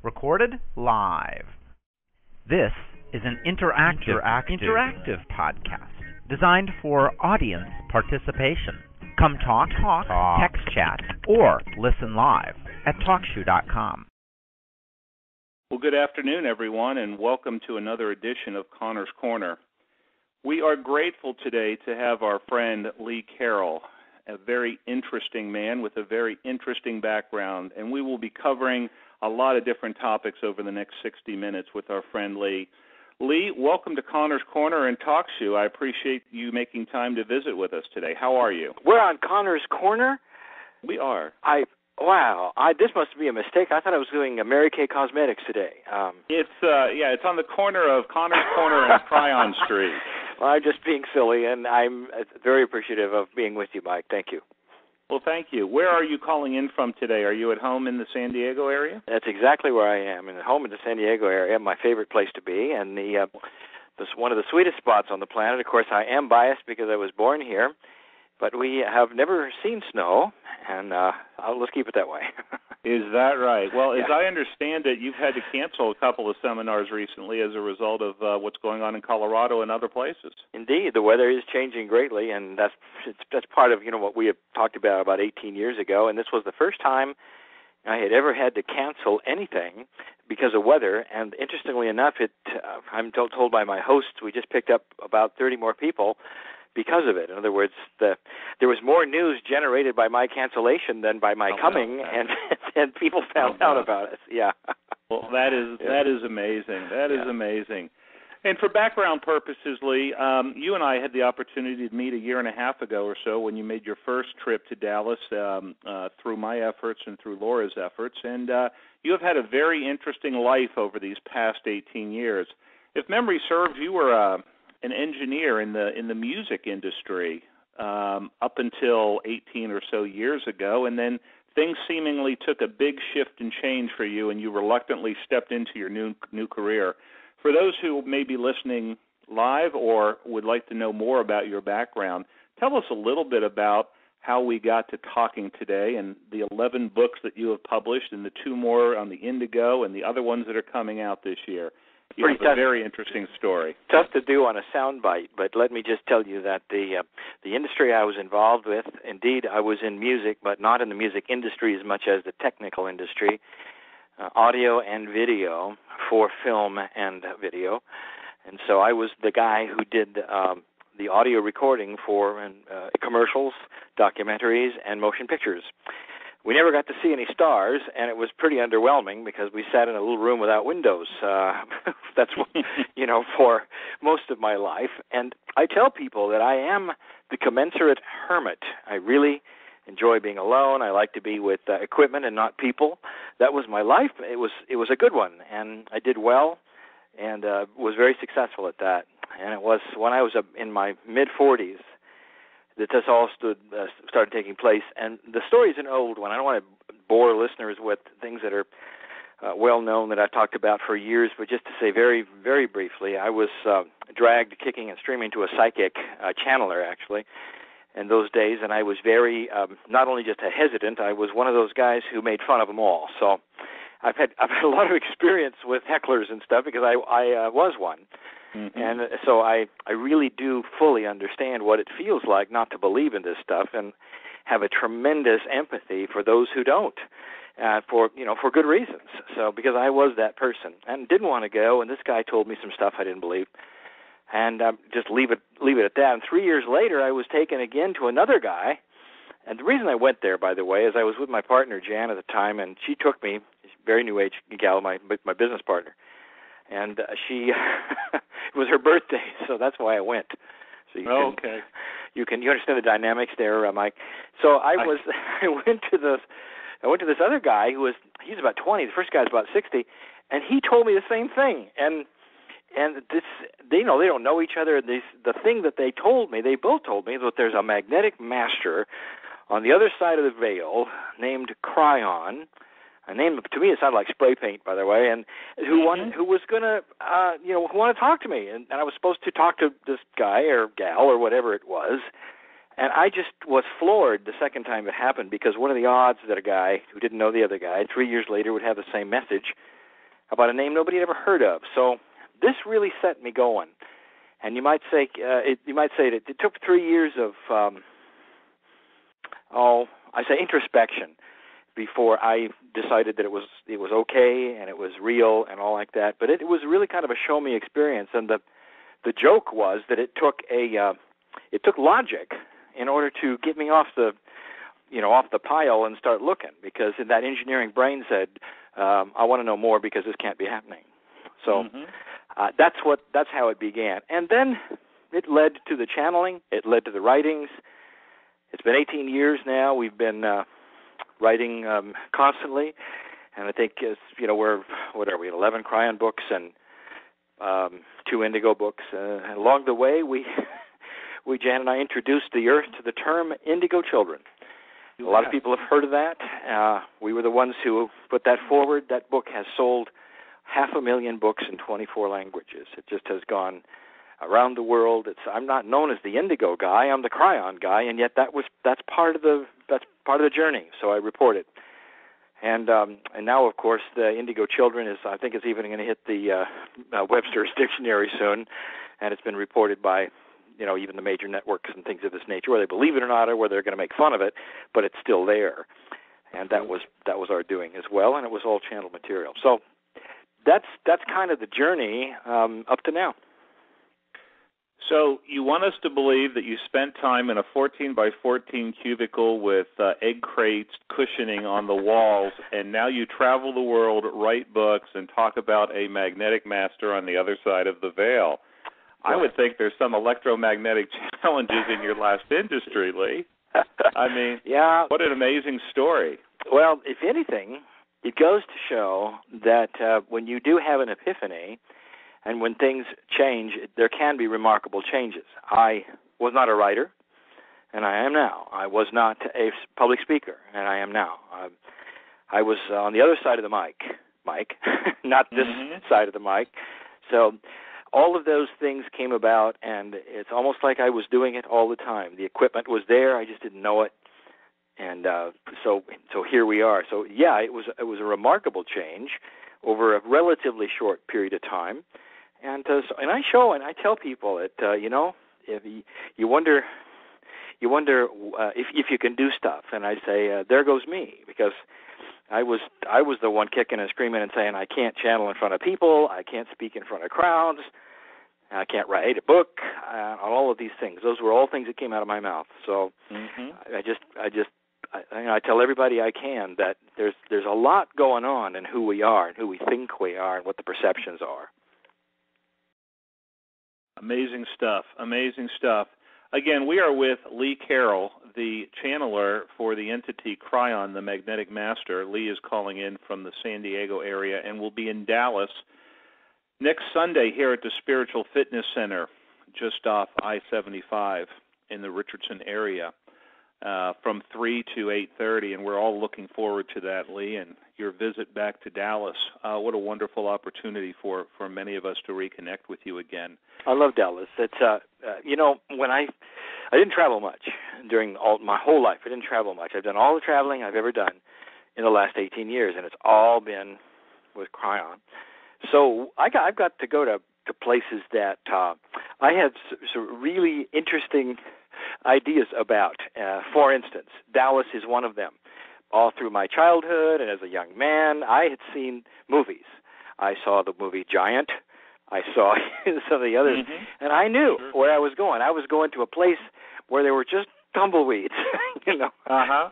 Recorded live. This is an interactive podcast designed for audience participation. Come talk, text chat, or listen live at TalkShoe.com. Well, good afternoon, everyone, and welcome to another edition of Connor's Corner. We are grateful today to have our friend Lee Carroll, a very interesting man with a very interesting background, and we will be covering a lot of different topics over the next 60 minutes with our friend Lee. Lee, welcome to Connor's Corner and TalkShoe. I appreciate you making time to visit with us today. How are you? We're on Connor's Corner? We are. This must be a mistake. I thought I was doing Mary Kay Cosmetics today. It's on the corner of Connor's Corner and Kryon Street. Well, I'm just being silly, and I'm very appreciative of being with you, Mike. Thank you. Well, thank you. Where are you calling in from today? Are you at home in the San Diego area? That's exactly where I am, at home in the San Diego area, my favorite place to be, and one of the sweetest spots on the planet. Of course, I am biased because I was born here, but we have never seen snow, and let's keep it that way. Is that right? Well, yeah. As I understand it, you've had to cancel a couple of seminars recently as a result of what's going on in Colorado and other places. Indeed, the weather is changing greatly, and that's part of what we had talked about 18 years ago. And this was the first time I had ever had to cancel anything because of weather. And interestingly enough, I'm told by my hosts, we just picked up about 30 more people because of it. In other words, there was more news generated by my cancellation than by my coming, and people found out about it. Yeah. Well, that is amazing. That is amazing. And for background purposes, Lee, you and I had the opportunity to meet a year and a half ago or so when you made your first trip to Dallas through my efforts and through Laura's efforts. And you have had a very interesting life over these past 18 years. If memory serves, you were an engineer in the music industry up until 18 or so years ago, and then things seemingly took a big shift and change for you, and you reluctantly stepped into your new career. For those who may be listening live or would like to know more about your background, tell us a little bit about how we got to talking today and the 11 books that you have published and the 2 more on the Indigo and the other ones that are coming out this year. You have a very interesting story. Tough to do on a soundbite, but let me just tell you that the industry I was involved with, indeed, I was in music, but not in the music industry as much as the technical industry, audio and video for film and video. And so I was the guy who did the audio recording for commercials, documentaries, and motion pictures. We never got to see any stars, and it was pretty underwhelming because we sat in a little room without windows. That's for most of my life. And I tell people that I am the commensurate hermit. I really enjoy being alone. I like to be with equipment and not people. That was my life. It was a good one, and I did well, and was very successful at that. And it was when I was in my mid-40s that this all started taking place. And the story's an old one. I don't want to bore listeners with things that are well-known that I've talked about for years, but just to say very, very briefly, I was dragged kicking and screaming to a psychic channeler, actually, in those days, and I was very, not only just a hesitant, I was one of those guys who made fun of them all. So I've had a lot of experience with hecklers and stuff because I was one. Mm-hmm. And so I really do fully understand what it feels like not to believe in this stuff and have a tremendous empathy for those who don't, for good reasons. So because I was that person and didn't want to go, and this guy told me some stuff I didn't believe, and just leave it at that. And 3 years later, I was taken again to another guy. And the reason I went there, by the way, is I was with my partner Jan at the time, and she took me, very new age gal, my business partner. And it was her birthday, so that's why I went. So you understand the dynamics there, Mike. So I went to this other guy he's about 20. The first guy's about 60, and he told me the same thing. And this, they don't know each other. The thing that they both told me that there's a magnetic master on the other side of the veil named Kryon. A name to me it sounded like spray paint, by the way, and who was going to who wanted to talk to me, and I was supposed to talk to this guy or gal or whatever it was, and I just was floored the second time it happened because what are the odds that a guy who didn't know the other guy 3 years later would have the same message about a name nobody had ever heard of. So this really set me going. And you might say that it took 3 years of introspection before I decided that it was okay and it was real and all like that. But it was really kind of a show me experience. And the joke was that it took logic in order to get me off the pile and start looking, because that engineering brain said, I want to know more because this can't be happening. So that's how it began. And then it led to the channeling. It led to the writings. It's been 18 years now. We've been writing constantly, and I think we're 11 Kryon books and 2 Indigo books. And along the way, Jan and I introduced the Earth to the term Indigo Children. A lot of people have heard of that. We were the ones who put that forward. That book has sold 500,000 books in 24 languages. It just has gone around the world. I'm not known as the Indigo guy. I'm the Kryon guy, and yet that's part of the journey. So I report it. And now, of course, the Indigo Children is even going to hit the Webster's Dictionary soon, and it's been reported by even the major networks and things of this nature, whether they believe it or not, or whether they're going to make fun of it, but it's still there. And that was our doing as well, and it was all channeled material. So that's kind of the journey up to now. So you want us to believe that you spent time in a 14 by 14 cubicle with egg crates cushioning on the walls, and now you travel the world, write books, and talk about a magnetic master on the other side of the veil. I would think there's some electromagnetic challenges in your last industry, Lee. I mean, yeah. What an amazing story. Well, if anything, it goes to show that when you do have an epiphany and when things change, there can be remarkable changes. I was not a writer, and I am now. I was not a public speaker, and I am now. I was on the other side of the mic, not this side of the mic. So all of those things came about, and it's almost like I was doing it all the time. The equipment was there, I just didn't know it, and so here we are. So yeah, it was a remarkable change over a relatively short period of time, and I show and I tell people that if you wonder if you can do stuff, and I say there goes me, because I was the one kicking and screaming and saying I can't channel in front of people, I can't speak in front of crowds, I can't write a book, all of these things. Those were all things that came out of my mouth. So I tell everybody I can that there's a lot going on in who we are and who we think we are and what the perceptions are. Amazing stuff. Amazing stuff. Again, we are with Lee Carroll, the channeler for the entity Kryon, the Magnetic Master. Lee is calling in from the San Diego area and will be in Dallas next Sunday here at the Spiritual Fitness Center, just off I-75 in the Richardson area, from 3 to 8:30, and we're all looking forward to that, Lee, and your visit back to Dallas. What a wonderful opportunity for many of us to reconnect with you again. I love Dallas. It's when I didn't travel much during my whole life. I didn't travel much. I've done all the traveling I've ever done in the last 18 years, and it's all been with Kryon. So I've got to go to places that I had some really interesting ideas about. For instance, Dallas is one of them. All through my childhood and as a young man, I had seen movies. I saw the movie Giant. I saw some of the others, and I knew where I was going. I was going to a place where there were just tumbleweeds,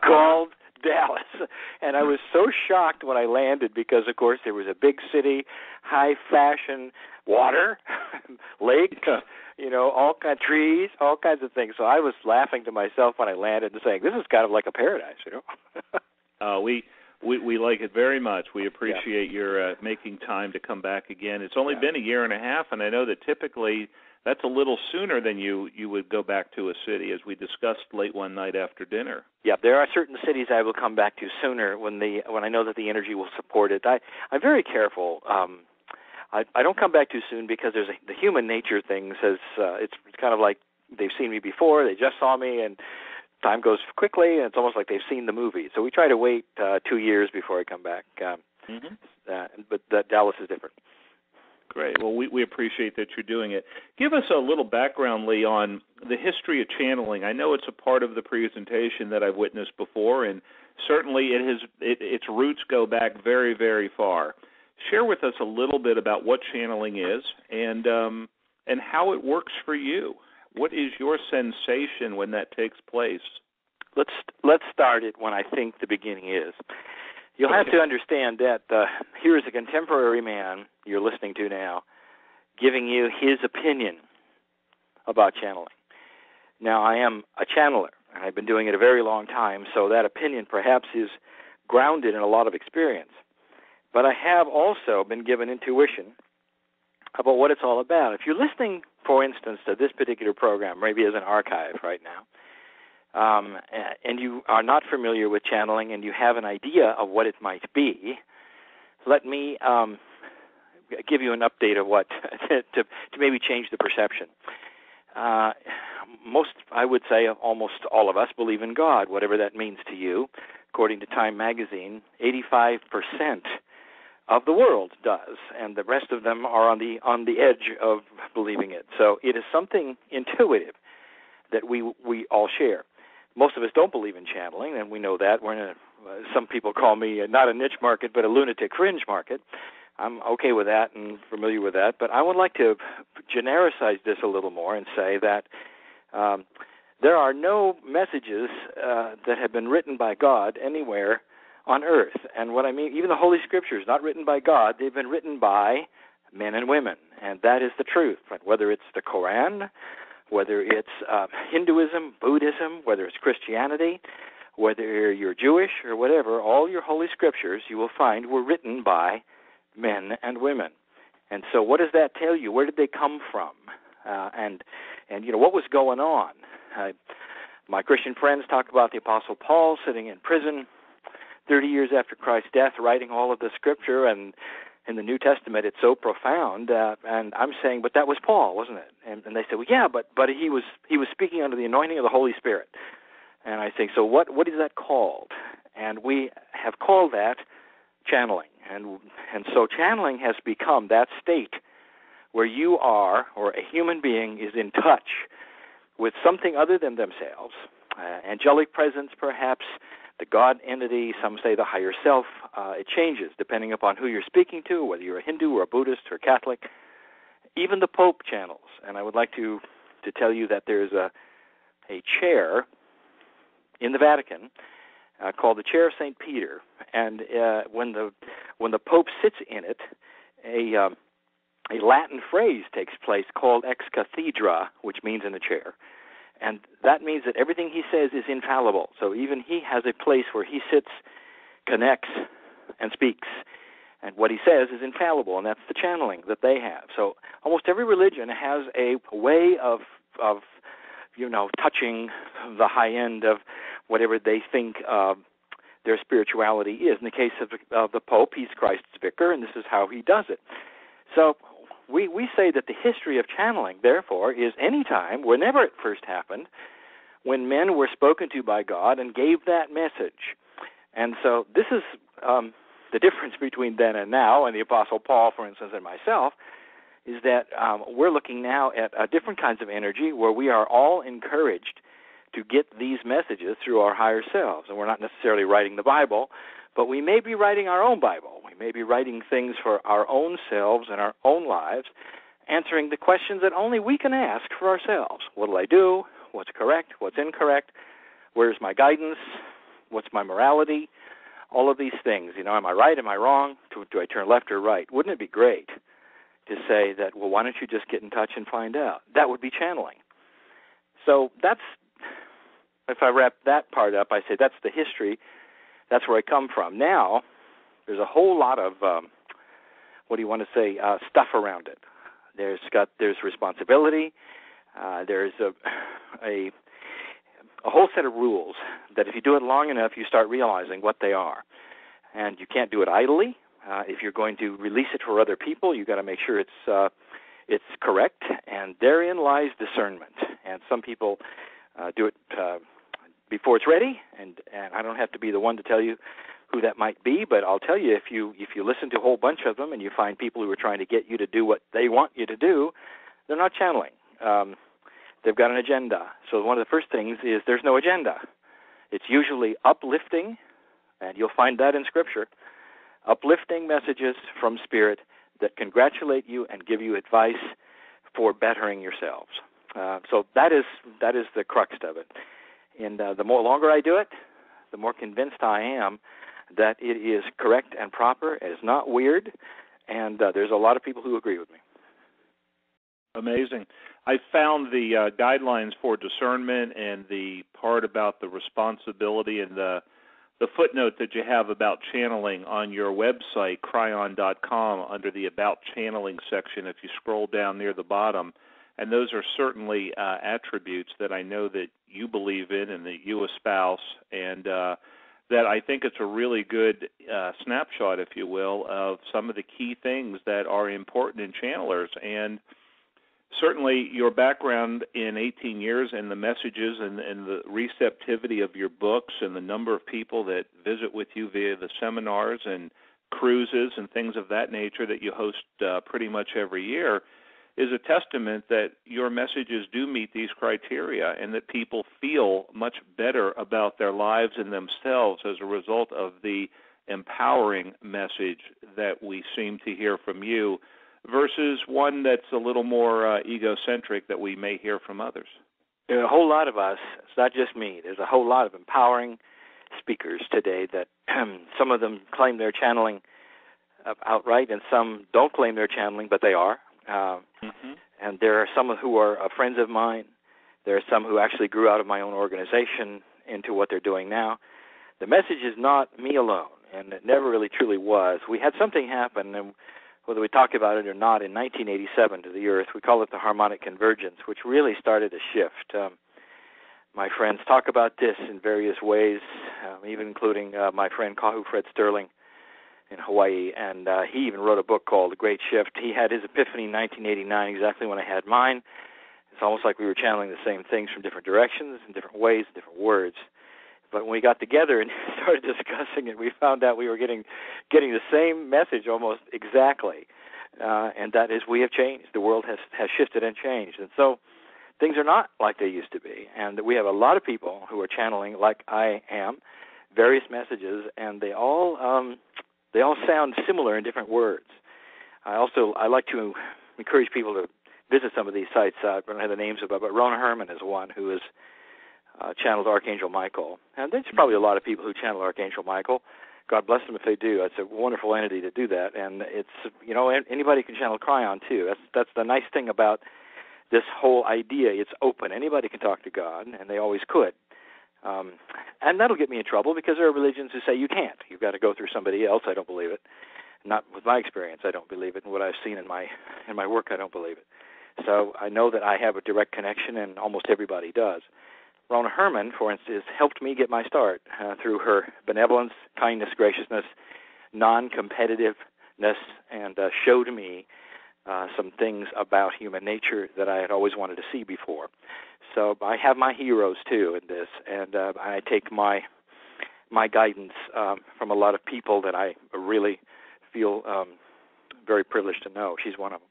called Dallas. And I was so shocked when I landed because, of course, there was a big city, high-fashion water, lakes, all kinds of trees, all kinds of things. So I was laughing to myself when I landed and saying, this is kind of like a paradise, We like it very much. We appreciate your making time to come back again. It's only been a year and a half, and I know that typically that's a little sooner than you would go back to a city, as we discussed late one night after dinner. Yeah, there are certain cities I will come back to sooner when I know that the energy will support it. I'm very careful. I don't come back too soon because there's the human nature thing says it's kind of like they've seen me before, they just saw me, and time goes quickly, and it's almost like they've seen the movie. So we try to wait 2 years before I come back. But Dallas is different. Great. Well, we appreciate that you're doing it. Give us a little background, Lee, on the history of channeling. I know it's a part of the presentation that I've witnessed before, and certainly its roots go back very, very far. Share with us a little bit about what channeling is and how it works for you. What is your sensation when that takes place? Let's start it when I think the beginning is. You'll have to understand that here is a contemporary man you're listening to now giving you his opinion about channeling. Now, I am a channeler, and I've been doing it a very long time, so that opinion perhaps is grounded in a lot of experience. But I have also been given intuition about what it's all about. If you're listening, for instance, to this particular program, maybe as an archive right now, and you are not familiar with channeling and you have an idea of what it might be, let me give you an update of what to maybe change the perception. I would say almost all of us believe in God, whatever that means to you. According to Time magazine, 85% of the world does, and the rest of them are on the edge of believing it. So it is something intuitive that we all share. Most of us don't believe in channeling, and we know that. We're in some people call me not a niche market, but a lunatic fringe market. I'm okay with that and familiar with that, but I would like to genericize this a little more and say that there are no messages that have been written by God anywhere on earth. And what I mean, even the Holy Scriptures, not written by God, they've been written by men and women, and that is the truth. Whether it's the Koran, whether it's Hinduism, Buddhism, whether it's Christianity, whether you're Jewish or whatever, all your Holy Scriptures you will find were written by men and women. And so what does that tell you? Where did they come from? And you know, what was going on? My Christian friends talk about the Apostle Paul sitting in prison 30 years after Christ's death, writing all of the Scripture, and in the New Testament it's so profound. And I'm saying, but that was Paul, wasn't it? And they say, well, yeah, but he was speaking under the anointing of the Holy Spirit. And I say, so what is that called? And we have called that channeling. And so channeling has become that state where you are, or a human being is in touch with something other than themselves, angelic presence perhaps, the God entity, some say the higher self. It changes depending upon who you're speaking to, whether you're a Hindu or a Buddhist or Catholic. Even the Pope channels. And I would like to tell you that there's a chair in the Vatican called the Chair of St. Peter. And when the Pope sits in it, a Latin phrase takes place called ex cathedra, which means in the chair. And that means that everything he says is infallible. So even he has a place where he sits, connects, and speaks. And what he says is infallible, and that's the channeling that they have. So almost every religion has a way of touching the high end of whatever they think their spirituality is. In the case of the Pope, he's Christ's vicar, and this is how he does it. So we say that the history of channeling, therefore, is any time, whenever it first happened, when men were spoken to by God and gave that message. And so this is the difference between then and now, and the Apostle Paul, for instance, and myself, is that we're looking now at different kinds of energy where we are all encouraged to get these messages through our higher selves. And we're not necessarily writing the Bible, but we may be writing our own Bible. We may be writing things for our own selves and our own lives, answering the questions that only we can ask for ourselves. What will I do? What's correct? What's incorrect? Where's my guidance? What's my morality? All of these things. Am I right? Am I wrong? Do I turn left or right? Wouldn't it be great to say that, well, why don't you just get in touch and find out? That would be channeling. So that's, if I wrap that part up, I say that's the history. That's where I come from. Now, there's a whole lot of, stuff around it. There's responsibility. There's a whole set of rules that if you do it long enough, you start realizing what they are. And you can't do it idly. If you're going to release it for other people, you've got to make sure it's correct. And therein lies discernment. And some people do it before it's ready, and I don't have to be the one to tell you who that might be, but I'll tell you, if you listen to a whole bunch of them and you find people who are trying to get you to do what they want you to do, they're not channeling. They've got an agenda. So one of the first things is there's no agenda. It's usually uplifting, and you'll find that in Scripture, uplifting messages from Spirit that congratulate you and give you advice for bettering yourselves. So that is the crux of it. And the more longer I do it, the more convinced I am that it is correct and proper. It is not weird, and there's a lot of people who agree with me. Amazing. I found the guidelines for discernment and the part about the responsibility and the footnote that you have about channeling on your website, Kryon.com, under the About Channeling section if you scroll down near the bottom. And those are certainly attributes that I know that you believe in and that you espouse, and that I think it's a really good snapshot, if you will, of some of the key things that are important in channelers. And certainly your background in 18 years and the messages and the receptivity of your books and the number of people that visit with you via the seminars and cruises and things of that nature that you host pretty much every year is a testament that your messages do meet these criteria and that people feel much better about their lives and themselves as a result of the empowering message that we seem to hear from you versus one that's a little more egocentric that we may hear from others. There are a whole lot of us. It's not just me. There's a whole lot of empowering speakers today that some of them claim they're channeling outright and some don't claim they're channeling, but they are. And there are some who are friends of mine. There are some who actually grew out of my own organization into what they're doing now. The message is not me alone, and it never really truly was. We had something happen, and whether we talk about it or not, in 1987 to the Earth, we call it the harmonic convergence, which really started a shift. My friends talk about this in various ways, even including my friend Kahu Fred Sterling in Hawaii, and he even wrote a book called The Great Shift. He had his epiphany in 1989, exactly when I had mine. It's almost like we were channeling the same things from different directions, in different ways, different words. But when we got together and started discussing it, we found out we were getting the same message almost exactly, and that is we have changed. The world has shifted and changed, and so things are not like they used to be. And we have a lot of people who are channeling, like I am, various messages, and they all sound similar in different words. I like to encourage people to visit some of these sites. I don't have the names of it, but Rona Herman is one who is channeled Archangel Michael. And there's probably a lot of people who channel Archangel Michael. God bless them if they do. It's a wonderful entity to do that. And it's, anybody can channel Kryon too. That's the nice thing about this whole idea. It's open. Anybody can talk to God, and they always could. And that'll get me in trouble because there are religions who say you can't. You've got to go through somebody else. I don't believe it. Not with my experience, I don't believe it. And what I've seen in my work, I don't believe it. So I know that I have a direct connection, and almost everybody does. Rona Herman, for instance, helped me get my start through her benevolence, kindness, graciousness, non-competitiveness, and showed me some things about human nature that I had always wanted to see before. So I have my heroes, too, in this, and I take my guidance from a lot of people that I really feel very privileged to know. She's one of them.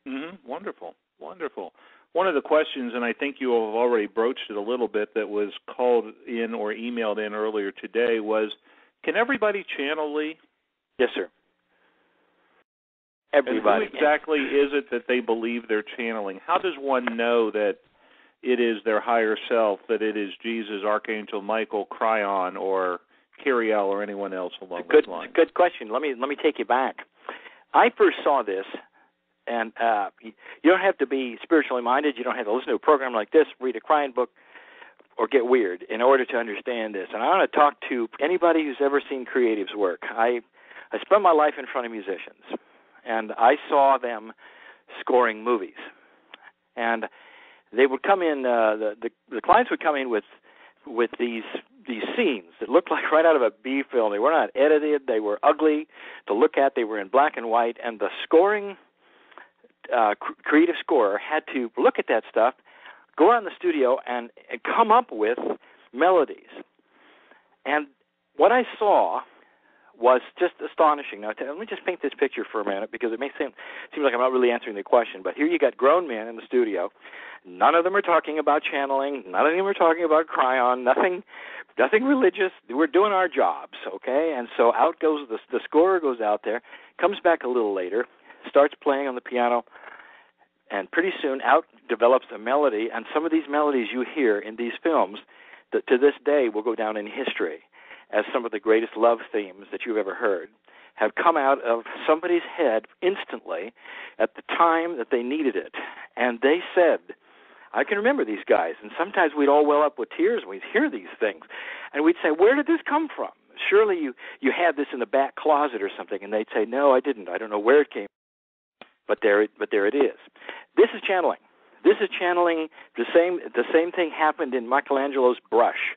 Mm-hmm. Wonderful, wonderful. One of the questions, and I think you have already broached it a little bit, that was called in or emailed in earlier today was, can everybody channel, Lee? Yes, sir. Everybody. And who exactly is it that they believe they're channeling? How does one know that it is their higher self, that it is Jesus, Archangel Michael, Kryon, or Kryon, or anyone else along those lines? Good question. Let me take you back. I first saw this. And you don't have to be spiritually minded. You don't have to listen to a program like this, read a Kryon book, or get weird in order to understand this. And I want to talk to anybody who's ever seen creatives work. I spent my life in front of musicians, and I saw them scoring movies. And they would come in. The clients would come in with these scenes that looked like right out of a B film. They were not edited. They were ugly to look at. They were in black and white, and the scoring. Creative scorer had to look at that stuff, go out in the studio, and come up with melodies. And what I saw was just astonishing. Now, let me just paint this picture for a minute, because it may seem like I'm not really answering the question, but here you got grown men in the studio. None of them are talking about channeling. None of them are talking about Kryon. Nothing religious. We're doing our jobs, okay? And so out goes the scorer goes out there, comes back a little later, starts playing on the piano, and pretty soon out develops a melody. And some of these melodies you hear in these films that to this day will go down in history as some of the greatest love themes that you've ever heard, have come out of somebody's head instantly at the time that they needed it. And they said, I can remember these guys, and sometimes we'd all well up with tears when we'd hear these things. And we'd say, where did this come from? Surely you had this in the back closet or something. And they'd say, no, I didn't. I don't know where it came from. But there it is. This is channeling. This is channeling. The same thing happened in Michelangelo's brush.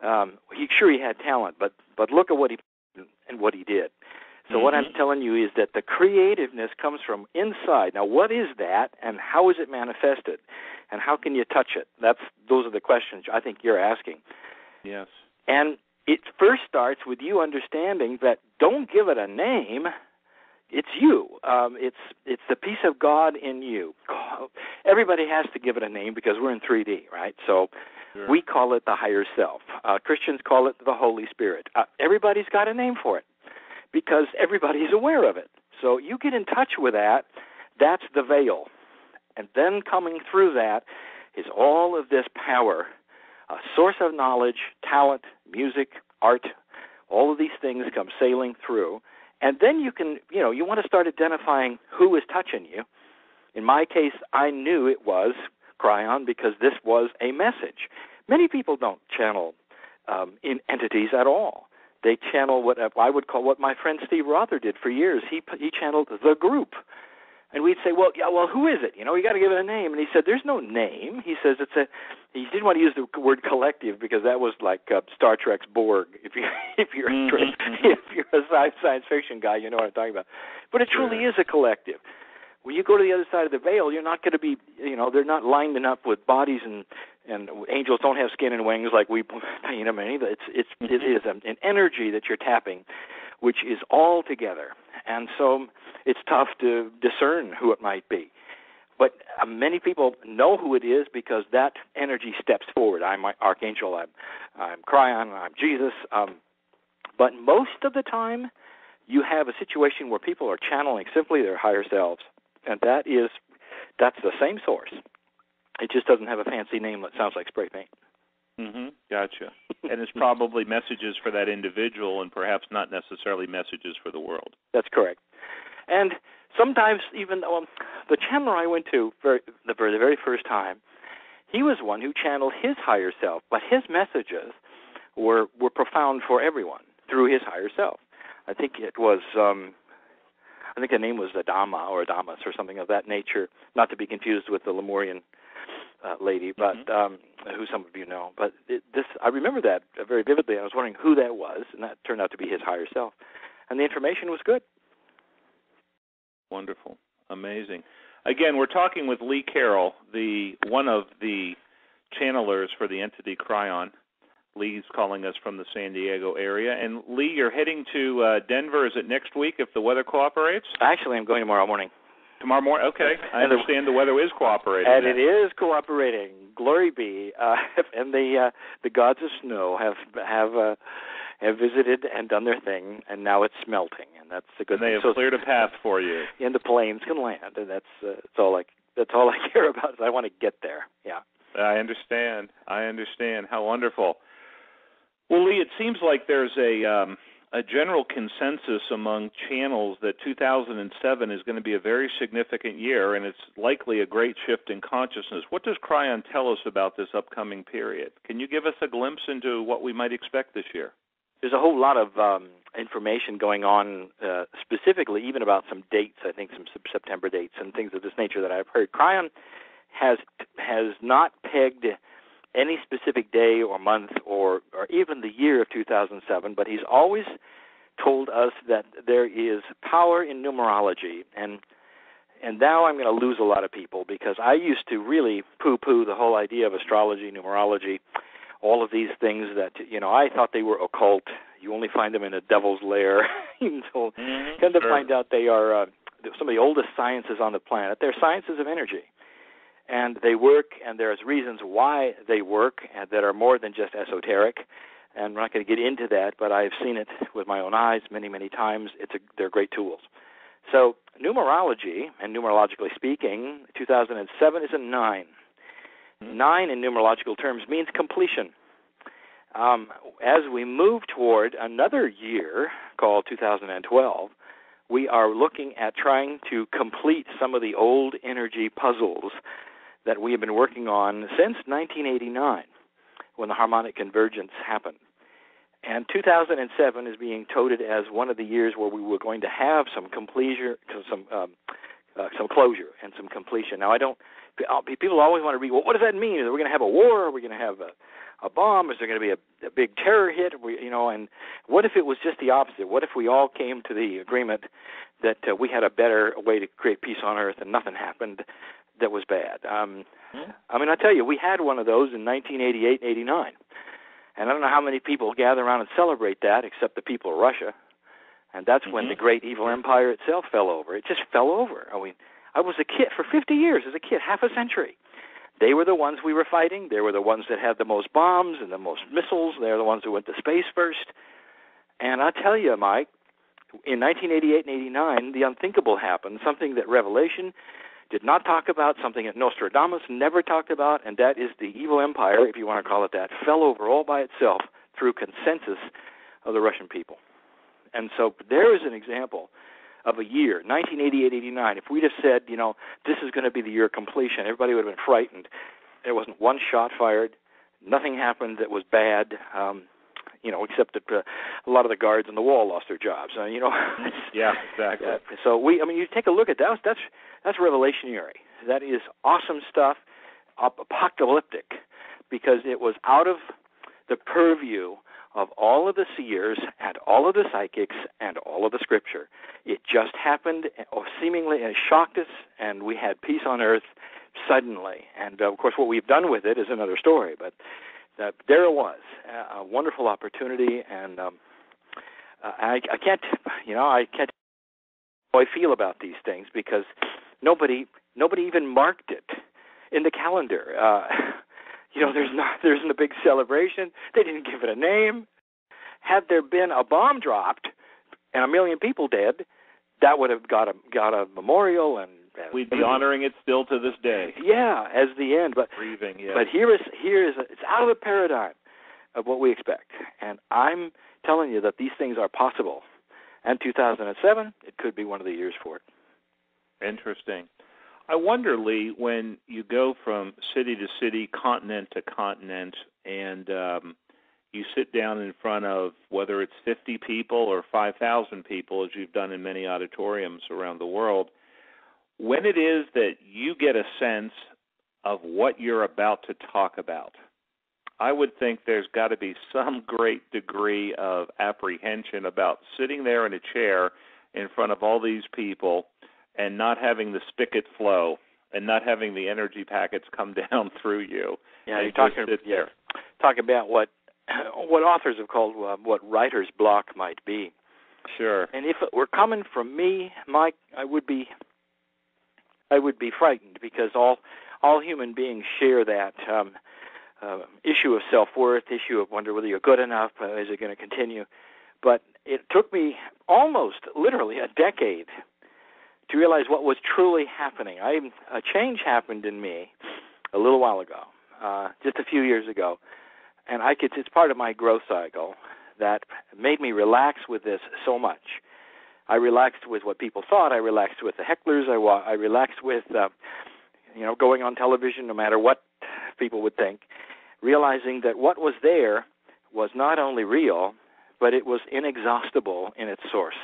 He had talent, but look at what he did. So what I'm telling you is that the creativeness comes from inside. Now, what is that, and how is it manifested, and how can you touch it? Those are the questions I think you're asking. Yes. And it first starts with you understanding that don't give it a name. It's you. It's the piece of God in you. Everybody has to give it a name because we're in 3D, right? So sure. We call it the higher self. Christians call it the Holy Spirit. Everybody's got a name for it because everybody's aware of it. So you get in touch with that. That's the veil. And then coming through that is all of this power, a source of knowledge, talent, music, art, all of these things come sailing through. And then you can, you want to start identifying who is touching you. In my case, I knew it was Kryon because this was a message. Many people don't channel in entities at all. They channel what I would call what my friend Steve Rother did for years. He channeled the group. And we'd say, well, who is it? You got to give it a name. And he said, there's no name. He says he didn't want to use the word collective because that was like Star Trek's Borg. If you're a science fiction guy, you know what I'm talking about. But it truly is a collective. When you go to the other side of the veil, you're not going to be, they're not lined up with bodies and angels don't have skin and wings like we paint them. It is an energy that you're tapping, which is all together. And so it's tough to discern who it might be. But many people know who it is because that energy steps forward. I'm Archangel, I'm Kryon, I'm Jesus. But most of the time, you have a situation where people are channeling simply their higher selves. And that's the same source. It just doesn't have a fancy name that sounds like spray paint. Gotcha. And it's probably messages for that individual and perhaps not necessarily messages for the world. That's correct. And sometimes even the channeler I went to for the very first time, he was one who channeled his higher self, but his messages were profound for everyone through his higher self. I think it was, I think the name was Adama or Adamas or something of that nature, not to be confused with the Lemurian lady, but who some of you know. But I remember that very vividly. I was wondering who that was, and that turned out to be his higher self. And the information was good. Wonderful. Amazing. Again, we're talking with Lee Carroll, one of the channelers for the entity Kryon. Lee's calling us from the San Diego area. And Lee, you're heading to Denver. Is it next week if the weather cooperates? Actually, I'm going tomorrow morning. Tomorrow morning? Okay. I understand the weather is cooperating. And it is cooperating. Glory be. And the gods of snow have visited and done their thing, and now it's melting, and that's a good thing. They have cleared a path for you. And the planes can land, and that's all I care about is I want to get there. Yeah. I understand. How wonderful. Well, Lee, it seems like there's a general consensus among channels that 2007 is going to be a very significant year, and it's likely a great shift in consciousness. What does Kryon tell us about this upcoming period? Can you give us a glimpse into what we might expect this year? There's a whole lot of information going on, specifically even about some dates, I think some September dates and things of this nature that I've heard. Kryon has not pegged any specific day or month or even the year of 2007, but he's always told us that there is power in numerology. And now I'm going to lose a lot of people because I used to really poo-poo the whole idea of astrology, numerology, all of these things that, I thought they were occult, You only find them in a devil's lair. So come to sure. find out they are some of the oldest sciences on the planet. They're sciences of energy. And they work, and there's reasons why they work that are more than just esoteric. And I'm not going to get into that, but I've seen it with my own eyes many, many times. They're great tools. So numerology, and numerologically speaking, 2007 is a 9. 9 in numerological terms means completion. As we move toward another year called 2012, we are looking at trying to complete some of the old energy puzzles that we have been working on since 1989, when the harmonic convergence happened. And 2007 is being touted as one of the years where we were going to have some closure and some completion. Now, people always want to read, well, what does that mean? Are we going to have a war? Are we going to have a bomb? Is there going to be a big terror hit? And what if it was just the opposite? What if we all came to the agreement that we had a better way to create peace on Earth and nothing happened that was bad? I mean, I tell you, we had one of those in 1988 and 89. And I don't know how many people gather around and celebrate that except the people of Russia. And that's when the great evil empire itself fell over. It just fell over. I mean, I was a kid for 50 years as a kid, half a century. They were the ones we were fighting. They were the ones that had the most bombs and the most missiles. They're the ones who went to space first. And I tell you, Mike, in 1988 and 89, the unthinkable happened, something that Revelation did not talk about, something that Nostradamus never talked about, and that is the evil empire, if you want to call it that, fell over all by itself through consensus of the Russian people. And so there is an example of a year, 1988-89. If we'd have said, this is going to be the year of completion, everybody would have been frightened. There wasn't one shot fired. Nothing happened that was bad, except that a lot of the guards on the wall lost their jobs. Yeah, exactly. So you take a look at that. That's revelationary. That is awesome stuff, apocalyptic, because it was out of the purview of all of the seers and all of the psychics and all of the scripture. It just happened, or seemingly, and it shocked us, and we had peace on earth suddenly. And, of course, what we've done with it is another story. But there it was, a wonderful opportunity, and I can't how I feel about these things because nobody even marked it in the calendar. There isn't a big celebration. They didn't give it a name. Had there been a bomb dropped and 1 million people dead, that would have got a memorial, and we'd be honoring it still to this day. Yeah, as the end. But grieving. Yeah. But here is it's out of the paradigm of what we expect, and I'm telling you that these things are possible. And 2007, it could be one of the years for it. Interesting. I wonder, Lee, when you go from city to city, continent to continent, and you sit down in front of whether it's 50 people or 5,000 people, as you've done in many auditoriums around the world, when it is that you get a sense of what you're about to talk about, I would think there's got to be some great degree of apprehension about sitting there in a chair in front of all these people and not having the spigot flow and not having the energy packets come down through you. Yeah, you're talking about what authors have called what writer's block might be. Sure. And if it were coming from me, Mike, I would be frightened because all human beings share that issue of self-worth, issue of wonder whether you're good enough, is it going to continue? But it took me almost literally a decade to realize what was truly happening. A change happened in me a little while ago, just a few years ago, and it's part of my growth cycle that made me relax with this so much. I relaxed with what people thought. I relaxed with the hecklers. I relaxed with going on television no matter what people would think, realizing that what was there was not only real, but it was inexhaustible in its source.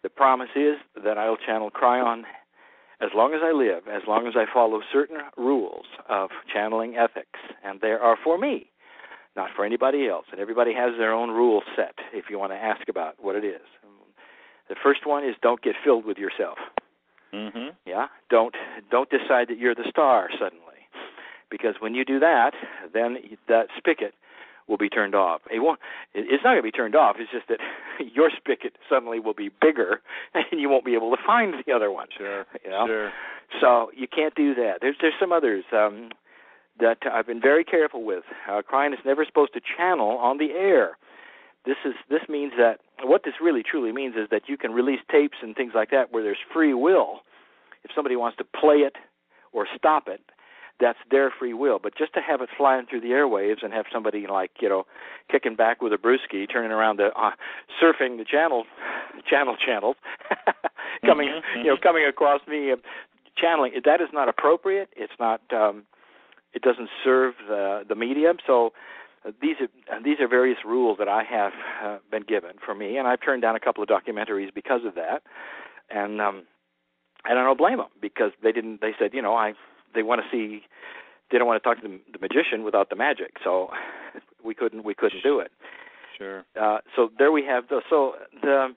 The promise is that I'll channel Kryon as long as I live, as long as I follow certain rules of channeling ethics, and they are for me, not for anybody else. And everybody has their own rule set if you want to ask about what it is. The first one is don't get filled with yourself. Mm-hmm. Yeah? Don't decide that you're the star suddenly. Because when you do that, then that spigot will be turned off. It won't. It's not going to be turned off. It's just that your spigot suddenly will be bigger, and you won't be able to find the other one. Sure. You know? Sure. So you can't do that. There's some others that I've been very careful with. Kryon is never supposed to channel on the air. This means that what this really truly means is that you can release tapes and things like that where there's free will. If somebody wants to play it or stop it, that's their free will. But just to have it flying through the airwaves and have somebody kicking back with a brewski, turning around surfing the channels, coming across me, channeling, that is not appropriate. It's not. It doesn't serve the medium. So these are various rules that I have been given for me, and I've turned down a couple of documentaries because of that. And I don't blame them, because they said, they want to see, they don't want to talk to the magician without the magic. So we couldn't do it. Sure. So there we have the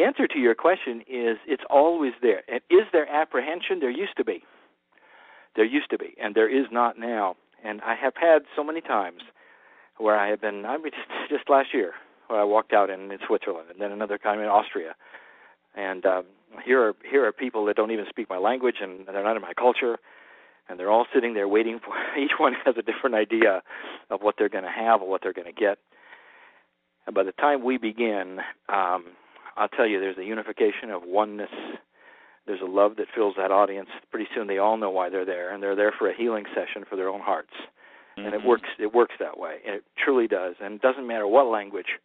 answer to your question is it's always there. And is there apprehension? There used to be. And there is not now. And I have had so many times where I mean, just last year, where I walked out in Switzerland, and then another time in Austria. And here are people that don't even speak my language, and they're not in my culture, and they're all sitting there waiting for, each one has a different idea of what they're going to have or what they're going to get. And by the time we begin, I'll tell you, there's a unification of oneness. There's a love that fills that audience. Pretty soon they all know why they're there, and they're there for a healing session for their own hearts. Mm-hmm. And it works that way, and it truly does. And it doesn't matter what language.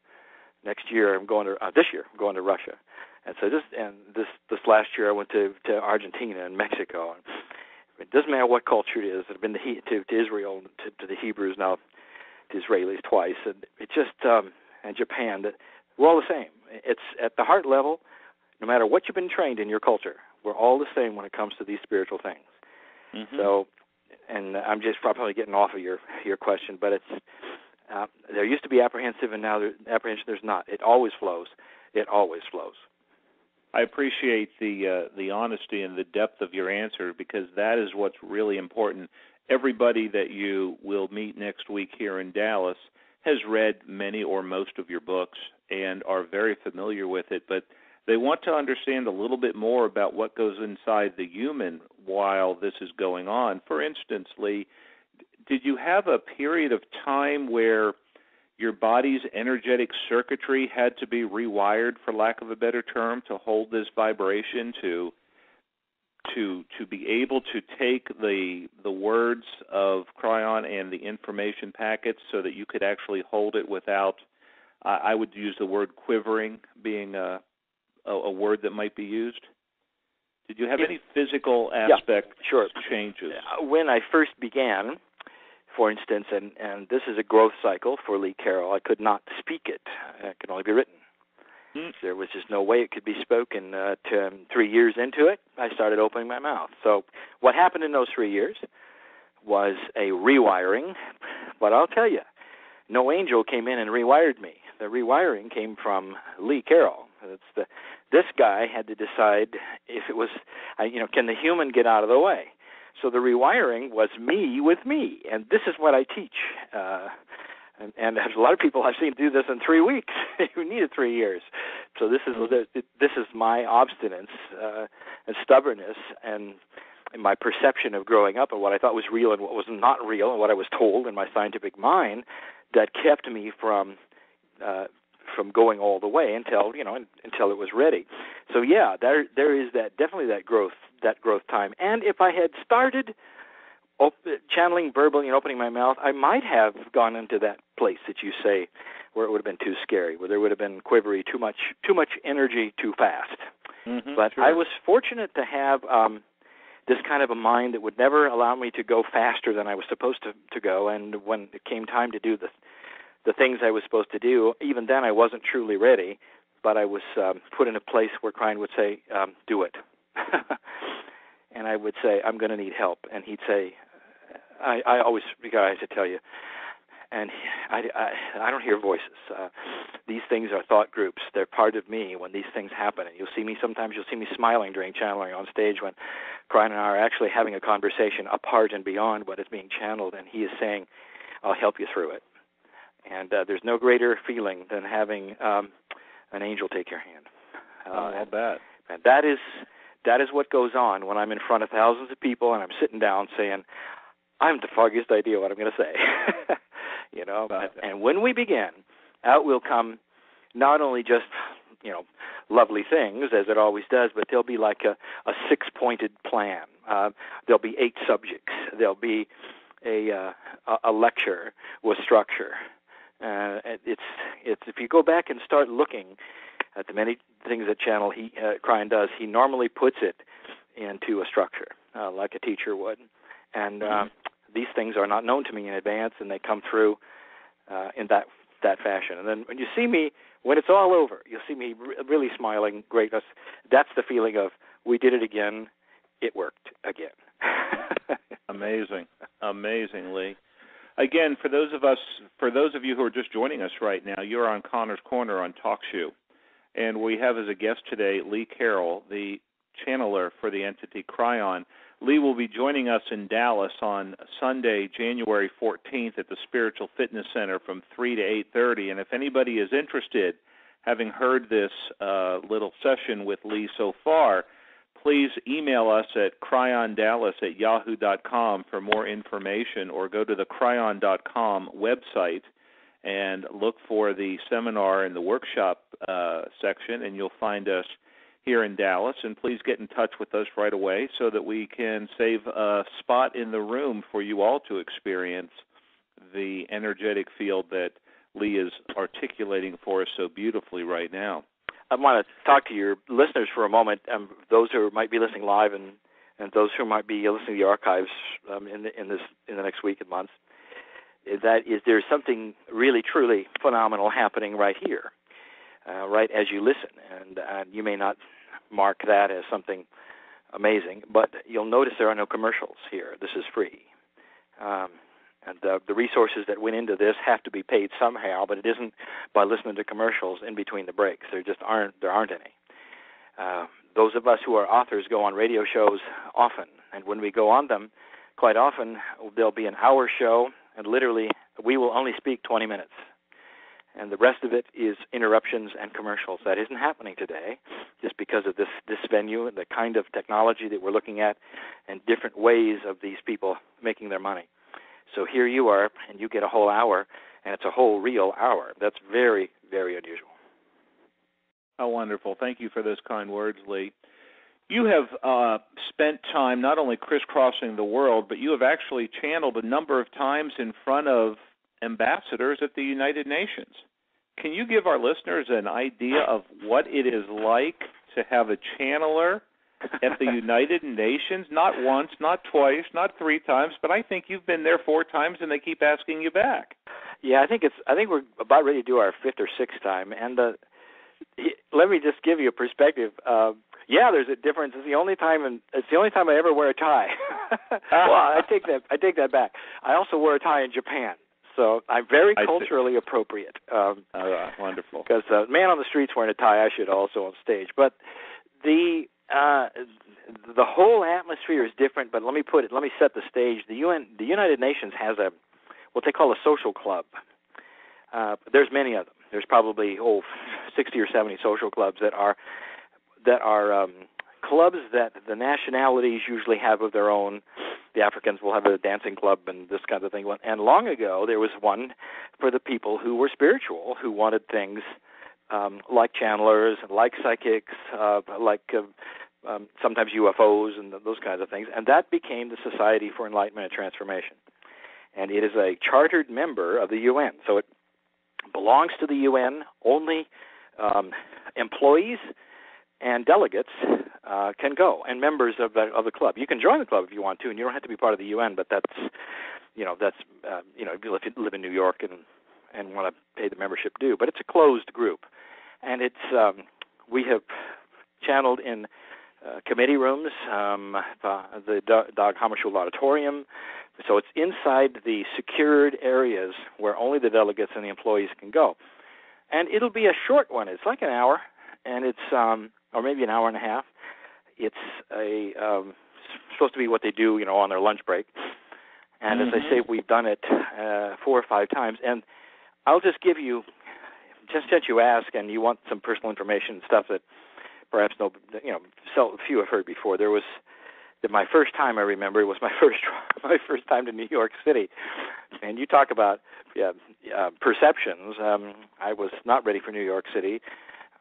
This year I'm going to Russia. And so this last year I went to Argentina and Mexico. And it doesn't matter what culture it is. I've been to Israel, to the Hebrews, now to Israelis twice, and it just and Japan. That we're all the same. It's at the heart level. No matter what you've been trained in your culture, we're all the same when it comes to these spiritual things. Mm-hmm. So, and I'm just probably getting off of your question, but it's there used to be apprehensive, and now apprehension. There's not. It always flows. It always flows. I appreciate the honesty and the depth of your answer, because that is what's really important. Everybody that you will meet next week here in Dallas has read many or most of your books and are very familiar with it, but they want to understand a little bit more about what goes inside the human while this is going on. For instance, Lee, did you have a period of time where your body's energetic circuitry had to be rewired, for lack of a better term, to hold this vibration, to be able to take the words of Kryon and the information packets so that you could actually hold it without, I would use the word quivering being a word that might be used? Did you have any physical aspect changes? When I first began, for instance, and this is a growth cycle for Lee Carroll, I could not speak it. It could only be written. There was just no way it could be spoken. 3 years into it, I started opening my mouth. So what happened in those 3 years was a rewiring, but I'll tell you, no angel came in and rewired me. The rewiring came from Lee Carroll. This guy had to decide if it was, can the human get out of the way? So the rewiring was me with me, and this is what I teach. And there's a lot of people I've seen do this in 3 weeks who needed 3 years. So this is my obstinance and stubbornness and my perception of growing up and what I thought was real and what was not real and what I was told in my scientific mind that kept me from going all the way until it was ready. So yeah, there is definitely that growth time. And if I had started channeling verbally and opening my mouth, I might have gone into that place that you say where it would have been too scary, where there would have been quivery, too much energy too fast. Mm-hmm, but sure. I was fortunate to have this kind of a mind that would never allow me to go faster than I was supposed to go. And when it came time to do the things I was supposed to do, even then I wasn't truly ready, but I was put in a place where Kryon would say, do it. And I would say, I'm going to need help. And he'd say, I always, guys, I tell you, and I don't hear voices. These things are thought groups. They're part of me when these things happen. And you'll see me smiling during channeling on stage when Kryon and I are actually having a conversation apart and beyond what is being channeled, and he is saying, I'll help you through it. And there's no greater feeling than having an angel take your hand. I'll bet. And that is what goes on when I'm in front of thousands of people and I'm sitting down saying, I haven't the foggiest idea what I'm going to say. You know, and when we begin, out will come not only just, you know, lovely things, as it always does, but there'll be like a six-pointed plan. There'll be 8 subjects. There'll be a lecture with structure. It's if you go back and start looking at the many things that Kryon does, he normally puts it into a structure, like a teacher would. And these things are not known to me in advance, and they come through in that fashion. And then when you see me, when it's all over, you'll see me really smiling, great. That's the feeling of, we did it again, it worked again. Amazing, Lee. Again, for those of you who are just joining us right now, you're on Connor's Corner on TalkShoe. And we have as a guest today Lee Carroll, the channeler for the entity Kryon. Lee will be joining us in Dallas on Sunday, January 14th at the Spiritual Fitness Center from 3 to 8:30. And if anybody is interested, having heard this little session with Lee so far, please email us at cryondallas@yahoo.com for more information, or go to the kryon.com website and look for the seminar and the workshop section, and you'll find us here in Dallas. And please get in touch with us right away so that we can save a spot in the room for you all to experience the energetic field that Lee is articulating for us so beautifully right now. I want to talk to your listeners for a moment, those who might be listening live and those who might be listening to the archives in the next week and months. That is, there's something really, truly phenomenal happening right here, right as you listen. And you may not mark that as something amazing, but you'll notice there are no commercials here. This is free. And the resources that went into this have to be paid somehow, but it isn't by listening to commercials in between the breaks. There aren't any. Those of us who are authors go on radio shows often, and when we go on them, quite often there'll be an hour show, and literally we will only speak 20 minutes. And the rest of it is interruptions and commercials. That isn't happening today just because of this venue and the kind of technology that we're looking at and different ways of these people making their money. So here you are, and you get a whole hour, and it's a whole real hour. That's very, very unusual. How wonderful. Thank you for those kind words, Lee. You have spent time not only crisscrossing the world, but you have actually channeled a number of times in front of ambassadors at the United Nations. Can you give our listeners an idea of what it is like to have a channeler at the United Nations? Not once, not twice, not 3 times, but I think you've been there 4 times, and they keep asking you back. Yeah, I think we're about ready to do our 5th or 6th time, and let me just give you a perspective. Yeah, there's a difference. It's the only time I ever wear a tie. Well, I take that back. I also wear a tie in Japan. So I'm very culturally appropriate. Wonderful. Because man on the streets wearing a tie, I should also on stage. But the whole atmosphere is different. But let me set the stage. The United Nations has what they call a social club. There's many of them. There's probably 60 or 70 social clubs that are clubs that the nationalities usually have of their own. The Africans will have a dancing club and this kind of thing. And long ago, there was one for the people who were spiritual, who wanted things like channelers, like psychics, like sometimes UFOs and those kinds of things. And that became the Society for Enlightenment and Transformation. And it is a chartered member of the UN. So it belongs to the UN. Only employees and delegates can go, and members of the club. You can join the club if you want to, and you don't have to be part of the UN. But that's if you live in New York and want to pay the membership due. But it's a closed group, and it's we have channeled in committee rooms, the Dag Hammarskjöld Auditorium. So it's inside the secured areas where only the delegates and the employees can go, and it'll be a short one. It's like an hour, and it's or maybe an hour and a half. It's supposed to be what they do, on their lunch break. And as I say, we've done it 4 or 5 times. And I'll just give you, just since you ask and you want some personal information and stuff that perhaps few have heard before. There was my first time. I remember it was my first time to New York City, and you talk about perceptions. I was not ready for New York City.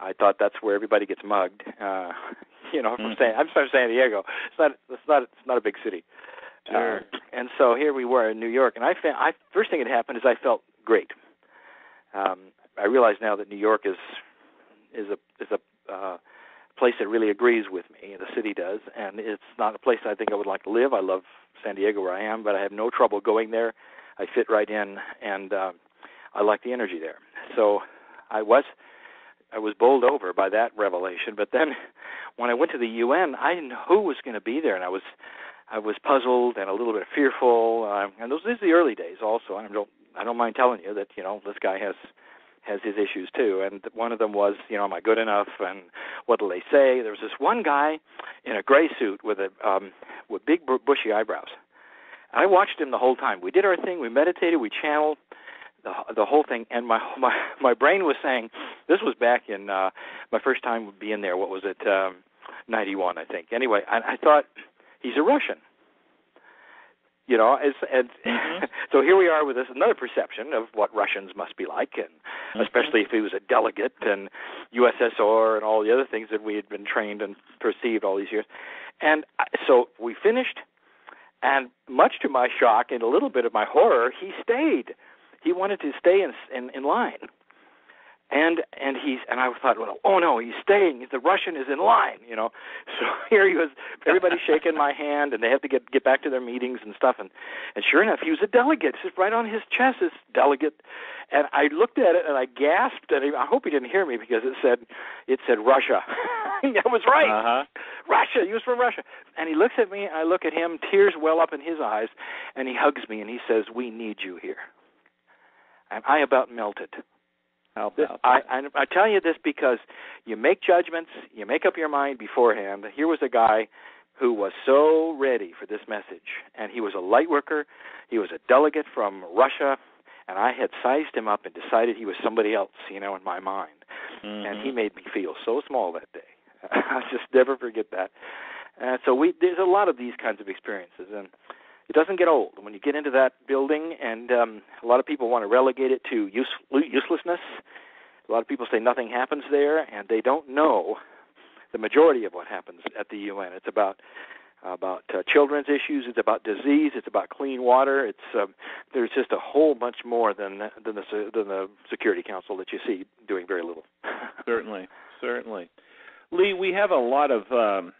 I thought that's where everybody gets mugged. I'm from San Diego. It's not a big city. Sure. And so here we were in New York, and first thing that happened is I felt great. I realize now that New York is a place that really agrees with me. The city does, and it's not a place I think I would like to live. I love San Diego where I am, but I have no trouble going there. I fit right in, and I like the energy there. So I was bowled over by that revelation. But then when I went to the UN, I didn't know who was going to be there, and I was puzzled and a little bit fearful. And these are the early days also. I don't mind telling you that this guy has his issues too, and one of them was, am I good enough, and what will they say? There was this one guy in a gray suit with big bushy eyebrows. I watched him the whole time. We did our thing, we meditated, we channeled the whole thing, and my brain was saying, this was back in my first time being there. What was it, 91, I think. Anyway, I thought, he's a Russian. So here we are with another perception of what Russians must be like, and especially if he was a delegate and USSR and all the other things that we had been trained and perceived all these years. And so we finished, and much to my shock and a little bit of my horror, he stayed. He wanted to stay in line. And I thought, well, oh no, he's staying. The Russian is in line, So here he was, everybody shaking my hand, and they have to get back to their meetings and stuff. And sure enough, he was a delegate. It's right on his chest, this delegate. And I looked at it and I gasped, and I hope he didn't hear me because it said Russia. I was right. Uh-huh. Russia. He was from Russia. And he looks at me, and I look at him. Tears well up in his eyes, and he hugs me and he says, "We need you here." And I about melted. I tell you this because you make judgments, you make up your mind beforehand. Here was a guy who was so ready for this message, and he was a light worker, he was a delegate from Russia, and I had sized him up and decided he was somebody else, in my mind. Mm-hmm. And he made me feel so small that day. I'll just never forget that. So there's a lot of these kinds of experiences, and it doesn't get old. When you get into that building, and a lot of people want to relegate it to uselessness. A lot of people say nothing happens there, and they don't know the majority of what happens at the UN. It's about children's issues. It's about disease. It's about clean water. There's just a whole bunch more than the Security Council that you see doing very little. Certainly. Lee, we have a lot of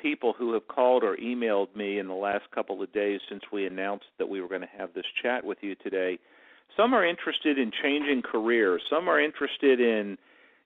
people who have called or emailed me in the last couple of days since we announced that we were going to have this chat with you today. Some are interested in changing careers. Some are interested in,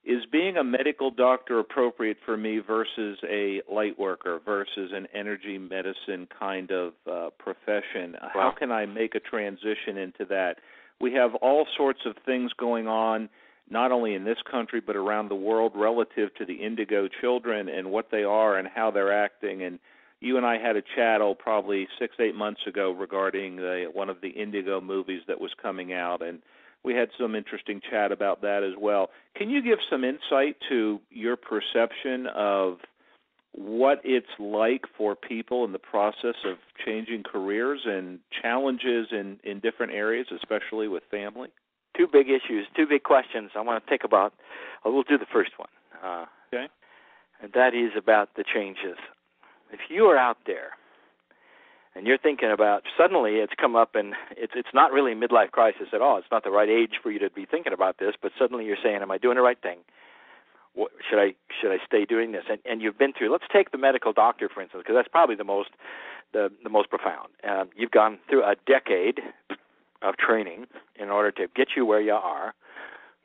is being a medical doctor appropriate for me versus a light worker versus an energy medicine kind of profession? Wow. How can I make a transition into that? We have all sorts of things going on, not only in this country but around the world, relative to the indigo children and what they are and how they're acting. And you and I had a chat probably 6-8 months ago regarding one of the indigo movies that was coming out, and we had some interesting chat about that as well. Can you give some insight to your perception of what it's like for people in the process of changing careers and challenges in different areas, especially with family? Two big issues, two big questions I want to think about. We'll do the first one. Okay. And that is about the changes. If you are out there and you're thinking about, suddenly it's come up, and it's not really a midlife crisis at all. It's not the right age for you to be thinking about this, but suddenly you're saying, am I doing the right thing? Should I stay doing this? And you've been through, let's take the medical doctor, for instance, because that's probably the most profound. You've gone through a decade of training in order to get you where you are,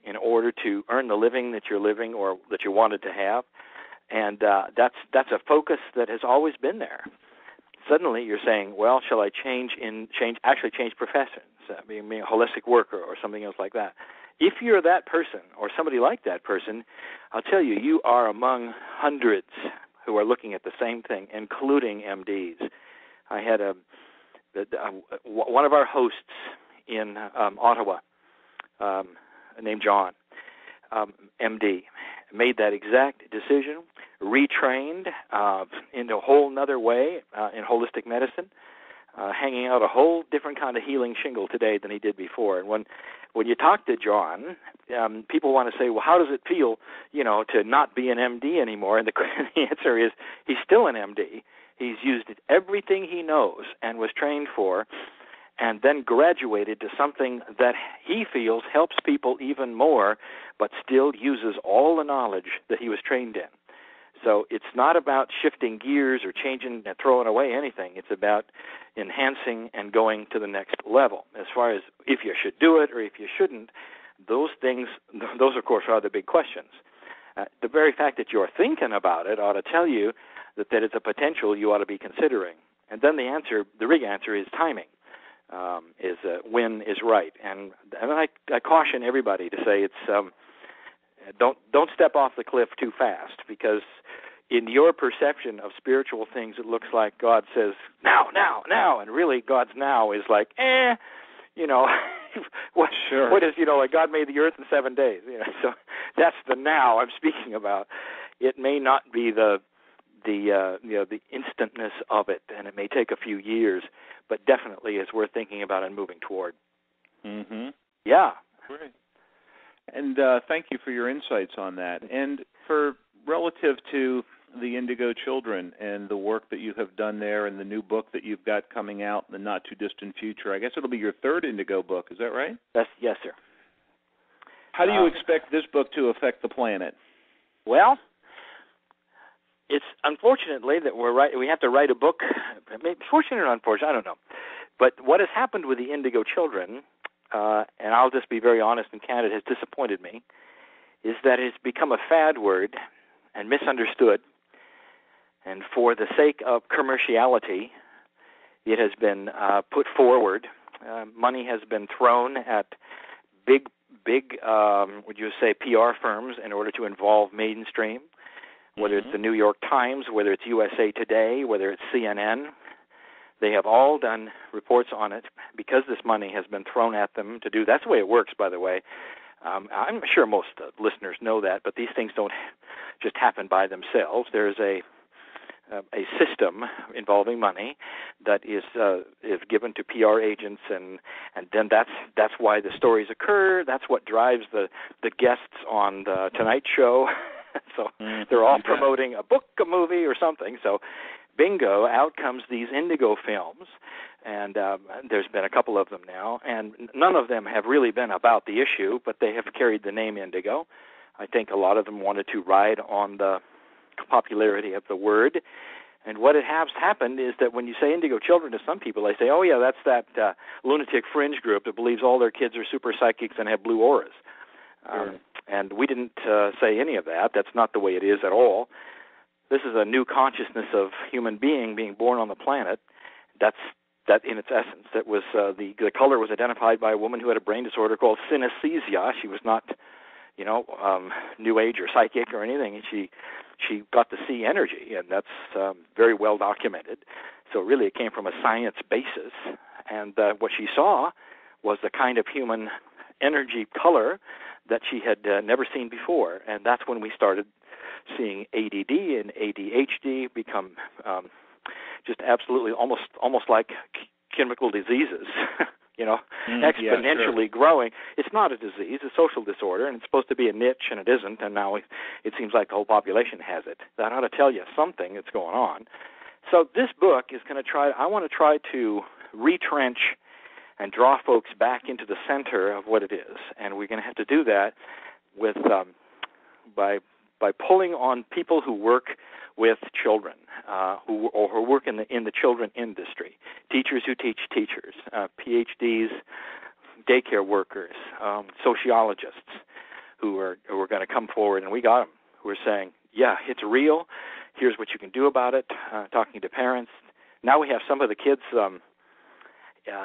in order to earn the living that you're living or that you wanted to have. And that's a focus that has always been there. Suddenly you're saying, well, shall I change professions, being a holistic worker or something else like that. If you're that person or somebody like that person, I'll tell you, you are among hundreds who are looking at the same thing, including MDs. I had one of our hosts in Ottawa named John, MD, made that exact decision, retrained in a whole nother way in holistic medicine, hanging out a whole different kind of healing shingle today than he did before. And when you talk to John, people want to say, well, how does it feel, to not be an MD anymore? And the answer is he's still an MD. He's used everything he knows and was trained for, and then graduated to something that he feels helps people even more, but still uses all the knowledge that he was trained in. So it's not about shifting gears or changing and throwing away anything. It's about enhancing and going to the next level. As far as if you should do it or if you shouldn't, those of course are the big questions. The very fact that you're thinking about it ought to tell you that it's a potential you ought to be considering. And then the big answer is timing. Is when is right, and I caution everybody to say it's don't step off the cliff too fast, because in your perception of spiritual things, it looks like God says now, and really God's now is like what is like God made the earth in 7 days, so that's the now I'm speaking about. It may not be the instantness of it, and it may take a few years, but definitely is worth thinking about and moving toward. Mm-hmm. Yeah. Great. And thank you for your insights on that. And for relative to the Indigo Children and the work that you have done there and the new book that you've got coming out in the not-too-distant future, I guess it'll be your third Indigo book, is that right? Yes, sir. How do you expect this book to affect the planet? Well, it's unfortunately that we have to write a book. Fortunate or unfortunate, I don't know. But what has happened with the Indigo Children, and I'll just be very honest and candid, has disappointed me, is that it's become a fad word and misunderstood. And for the sake of commerciality, it has been put forward. Money has been thrown at big, would you say, PR firms in order to involve mainstream. Whether it's the New York Times, whether it's USA Today, whether it's CNN, they have all done reports on it because this money has been thrown at them to do. That's the way it works, by the way. I'm sure most listeners know that, but these things don't just happen by themselves. There's a system involving money that is given to PR agents, and then that's why the stories occur. That's what drives the guests on the Tonight Show. So they're all promoting a book, a movie, or something. So bingo, out comes these Indigo films, and there's been a couple of them now, and none of them have really been about the issue, but they have carried the name Indigo. I think a lot of them wanted to ride on the popularity of the word. And what has happened is that when you say Indigo Children to some people, they say, oh, yeah, that's that lunatic fringe group that believes all their kids are super psychics and have blue auras. And we didn't say any of that. That's not the way it is at all. This is a new consciousness of human being born on the planet. That in its essence. That was the color was identified by a woman who had a brain disorder called synesthesia. She was not, New Age or psychic or anything. And she got to see energy, and that's very well documented. So really, it came from a science basis. And what she saw was the kind of human energy color that she had never seen before, and that's when we started seeing ADD and ADHD become just absolutely almost like chemical diseases, exponentially growing. It's not a disease, it's a social disorder, and it's supposed to be a niche, and it isn't, and now it seems like the whole population has it. That ought to tell you something that's going on. So this book is going to I want to try to retrench and draw folks back into the center of what it is. And we're going to have to do that with by pulling on people who work with children, who work in the children industry, teachers who teach teachers, PhDs, daycare workers, sociologists who are going to come forward, and we got them, who are saying, yeah, it's real, here's what you can do about it, talking to parents. Now we have some of the kids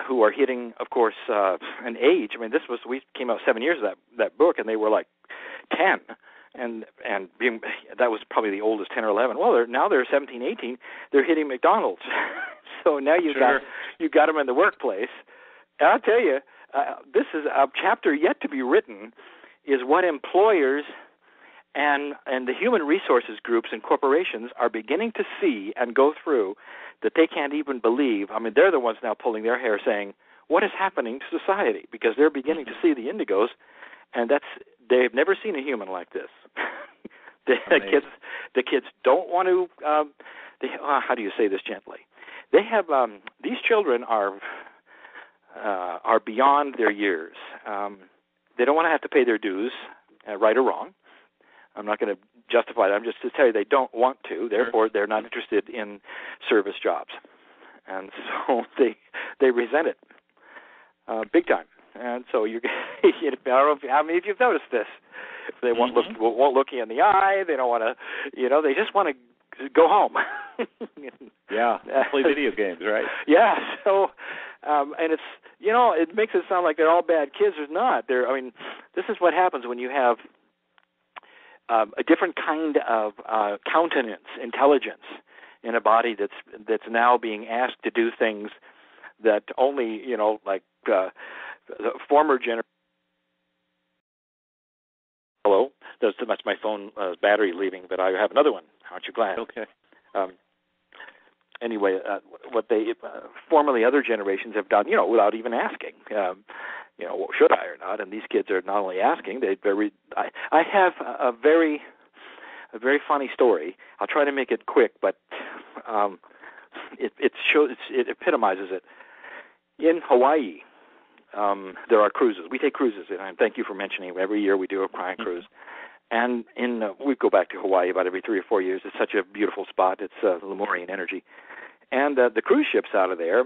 who are hitting, of course, an age. I mean, we came out 7 years of that book, and they were like 10, and that was probably the oldest, 10 or 11. Well, now they're 17, 18. They're hitting McDonald's. So now you got them in the workplace. And I'll tell you, this is a chapter yet to be written, is what employers and the human resources groups and corporations are beginning to see and go through that they can't even believe. I mean, they're the ones now pulling their hair saying, what is happening to society? Because they're beginning to see the indigos, and they've never seen a human like this. The kids don't want to, how do you say this gently? They have, these children are beyond their years. They don't want to have to pay their dues, right or wrong. I'm not going to justify that. I'm just to tell you they don't want to. Therefore, they're not interested in service jobs, and so they resent it big time. And so I don't know how many of you've noticed this. They won't look you in the eye. They don't want to. They just want to go home. Yeah, play video games, right? Yeah. So, and it's it makes it sound like they're all bad kids. There's not. This is what happens when you have a different kind of countenance, intelligence in a body that's now being asked to do things that only the former generation. Hello, that's my phone battery leaving, but I have another one. Aren't you glad? Okay. Anyway, what they formerly other generations have done, without even asking. Should I or not? And these kids are not only asking; I have a very funny story. I'll try to make it quick, but it epitomizes it. In Hawaii, there are cruises. We take cruises, and thank you for mentioning. Every year we do a Kryon cruise, and we go back to Hawaii about every 3 or 4 years. It's such a beautiful spot. It's Lemurian energy, and the cruise ships out of there.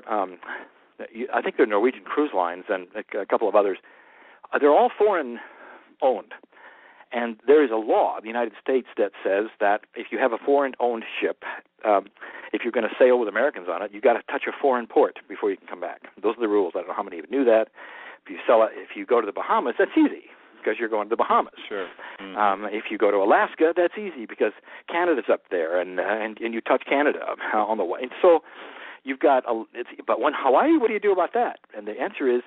I think they're Norwegian Cruise Lines and a couple of others. They're all foreign-owned, and there is a law of the United States that says that if you have a foreign-owned ship, if you're going to sail with Americans on it, you've got to touch a foreign port before you can come back. Those are the rules. I don't know how many of you knew that. If you go to the Bahamas, that's easy because you're going to the Bahamas. Sure. If you go to Alaska, that's easy because Canada's up there, and you touch Canada on the way. And so you've got but when Hawaii, what do you do about that? And the answer is,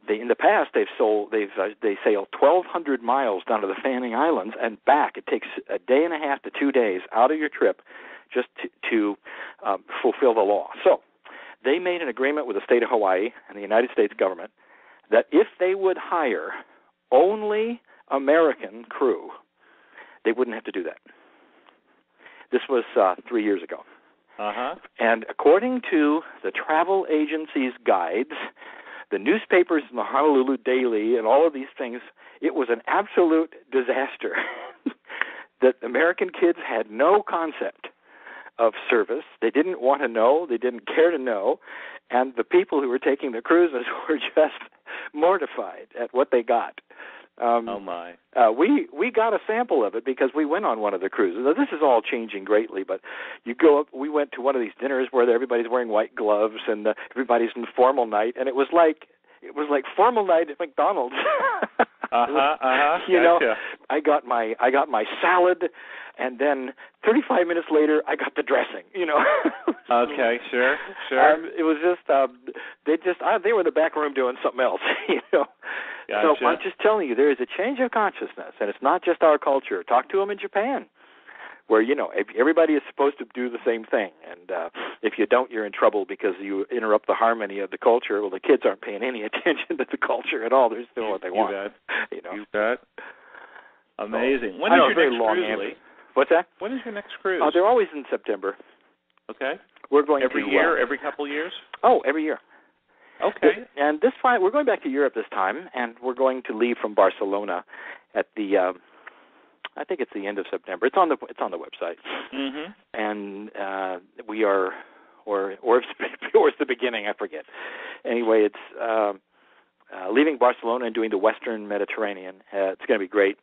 in the past they sail 1,200 miles down to the Fanning Islands and back. It takes a day and a half to 2 days out of your trip just to fulfill the law. So they made an agreement with the state of Hawaii and the United States government that if they would hire only American crew, they wouldn't have to do that. This was 3 years ago. And according to the travel agency's guides, the newspapers in the Honolulu Daily and all of these things, it was an absolute disaster. That American kids had no concept of service. They didn't want to know. They didn't care to know. And the people who were taking the cruises were just mortified at what they got. Oh, my. We got a sample of it because we went on one of the cruises. Now, this is all changing greatly, but you go up, we went to one of these dinners where everybody's wearing white gloves and everybody's in formal night, and it was like formal night at McDonald's. Gotcha. I got my salad, and then 35 minutes later, I got the dressing. Okay, sure. It was just they were in the back room doing something else. Gotcha. So I'm just telling you, there is a change of consciousness, and it's not just our culture. Talk to them in Japan, where everybody is supposed to do the same thing, and if you don't, you're in trouble because you interrupt the harmony of the culture. Well, the kids aren't paying any attention to the culture at all. They're just doing what they want. You bet. Amazing. When is your next cruise, Lee? What's that? When is your next cruise? They're always in September. Okay. We're going every year, every couple of years? Oh, every year. Okay. And this time, we're going back to Europe this time, and we're going to leave from Barcelona at the, I think it's the end of September. It's on the website. Mm-hmm. And we are, or it's the beginning, I forget. Anyway, it's leaving Barcelona and doing the Western Mediterranean. It's going to be great.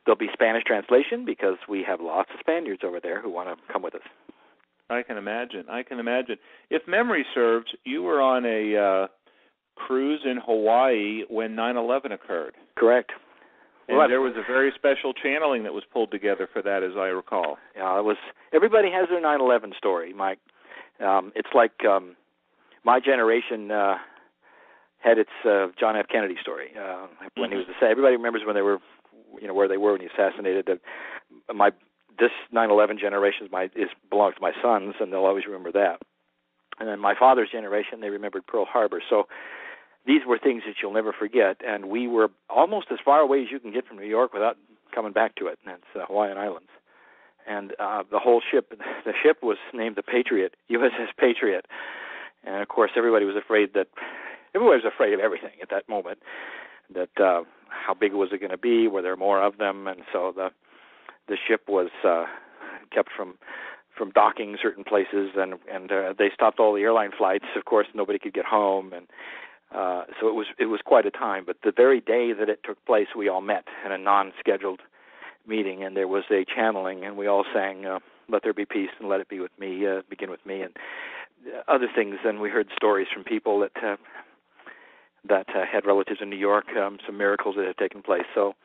There'll be Spanish translation because we have lots of Spaniards over there who want to come with us. I can imagine. If memory serves, you were on a cruise in Hawaii when 9/11 occurred. Correct. And there was a very special channeling that was pulled together for that, as I recall. Yeah, it was. Everybody has their 9/11 story, Mike. It's like my generation had its John F. Kennedy story when he was assassinated. Everybody remembers when they were, where they were when he assassinated. This 9/11 generation belongs to my sons, and they'll always remember that. And then my father's generation, they remembered Pearl Harbor. So these were things that you'll never forget, and we were almost as far away as you can get from New York without coming back to it, and that's the Hawaiian Islands. And the ship was named the Patriot, USS Patriot. And, of course, everybody was afraid of everything at that moment, that how big was it going to be, were there more of them, and so the ship was kept from docking certain places, and they stopped all the airline flights. Of course, nobody could get home, and so it was quite a time. But the very day that it took place, we all met in a non-scheduled meeting, and there was a channeling, and we all sang "Let There Be Peace" and "Let It Be with Me," begin with me, and other things. And we heard stories from people that had relatives in New York, some miracles that had taken place. So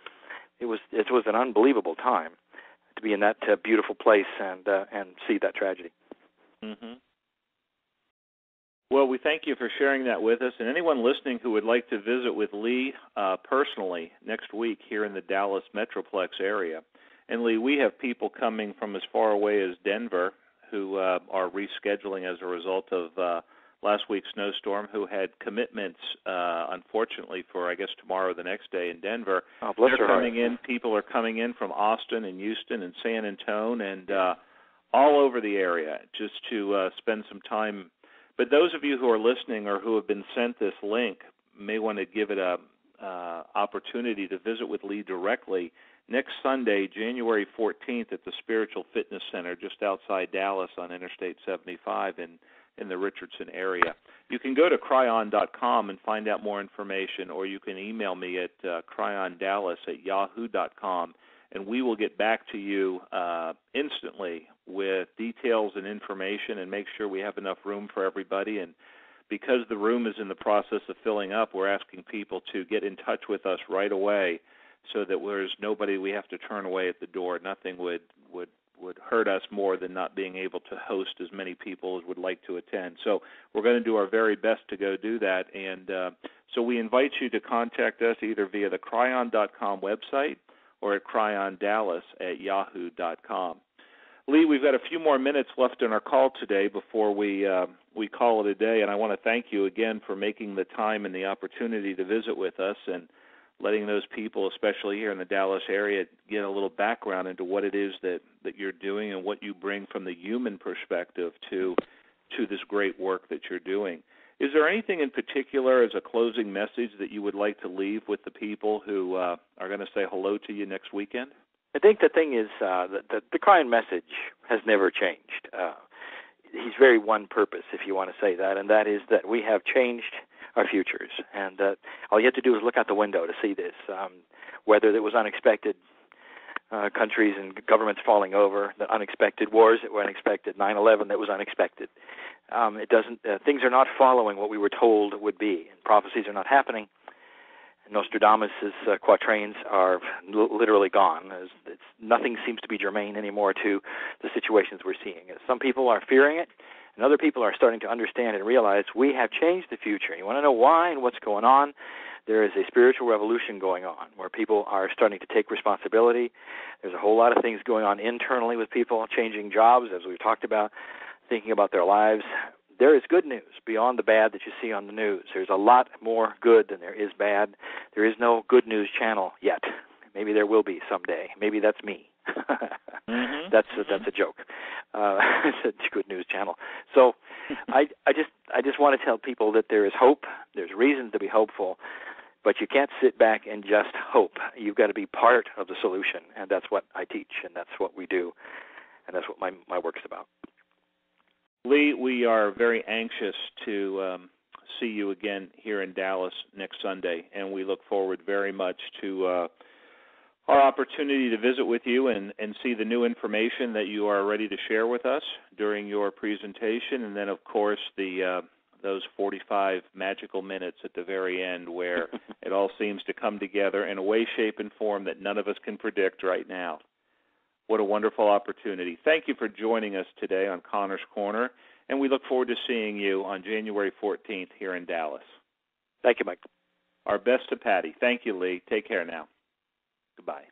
it was an unbelievable time to be in that beautiful place and see that tragedy. Mm-hmm. Well, we thank you for sharing that with us. And anyone listening who would like to visit with Lee personally next week here in the Dallas Metroplex area. And Lee, we have people coming from as far away as Denver who are rescheduling as a result of last week's snowstorm, who had commitments, unfortunately, for, I guess, tomorrow or the next day in Denver. Oh, bless They're her coming in. People are coming in from Austin and Houston and San Antonio and all over the area just to spend some time. But those of you who are listening or who have been sent this link may want to give it a opportunity to visit with Lee directly next Sunday, January 14th, at the Spiritual Fitness Center just outside Dallas on Interstate 75 in the Richardson area. You can go to Kryon.com and find out more information, or you can email me at cryondallas@yahoo.com, and we will get back to you instantly with details and information and make sure we have enough room for everybody. And because the room is in the process of filling up, we're asking people to get in touch with us right away so that there's nobody we have to turn away at the door. Nothing would hurt us more than not being able to host as many people as would like to attend. So we're going to do our very best to go do that. And so we invite you to contact us either via the Kryon.com website or at cryondallas@yahoo.com. Lee, we've got a few more minutes left in our call today before we call it a day, and I want to thank you again for making the time and the opportunity to visit with us and letting those people, especially here in the Dallas area, get a little background into what it is that you're doing and what you bring from the human perspective to this great work that you're doing. Is there anything in particular as a closing message that you would like to leave with the people who are going to say hello to you next weekend? I think the thing is that the Kryon message has never changed. He's very one purpose, if you want to say that, and that is that we have changed our futures, and all you have to do is look out the window to see this. Whether it was unexpected countries and governments falling over, the unexpected wars that were unexpected, 9/11 that was unexpected. It doesn't. Things are not following what we were told would be, and prophecies are not happening. Nostradamus' quatrains are literally gone. Nothing seems to be germane anymore to the situations we're seeing. Some people are fearing it, and other people are starting to understand and realize we have changed the future. You want to know why and what's going on? There is a spiritual revolution going on where people are starting to take responsibility. There's a whole lot of things going on internally with people, changing jobs, as we've talked about, thinking about their lives. There is good news beyond the bad that you see on the news. There's a lot more good than there is bad. There is no good news channel yet. Maybe there will be someday. Maybe that's me. Mm-hmm. That's a joke. It's a good news channel. So I just want to tell people that there is hope. There's reason to be hopeful, but you can't sit back and just hope. You've got to be part of the solution, and that's what I teach, and that's what we do, and that's what my work's about. Lee, we are very anxious to see you again here in Dallas next Sunday, and we look forward very much to our opportunity to visit with you and see the new information that you are ready to share with us during your presentation, and then, of course, those 45 magical minutes at the very end where it all seems to come together in a way, shape, and form that none of us can predict right now. What a wonderful opportunity. Thank you for joining us today on Connor's Corner, and we look forward to seeing you on January 14th here in Dallas. Thank you, Mike. Our best to Patty. Thank you, Lee. Take care now. Goodbye.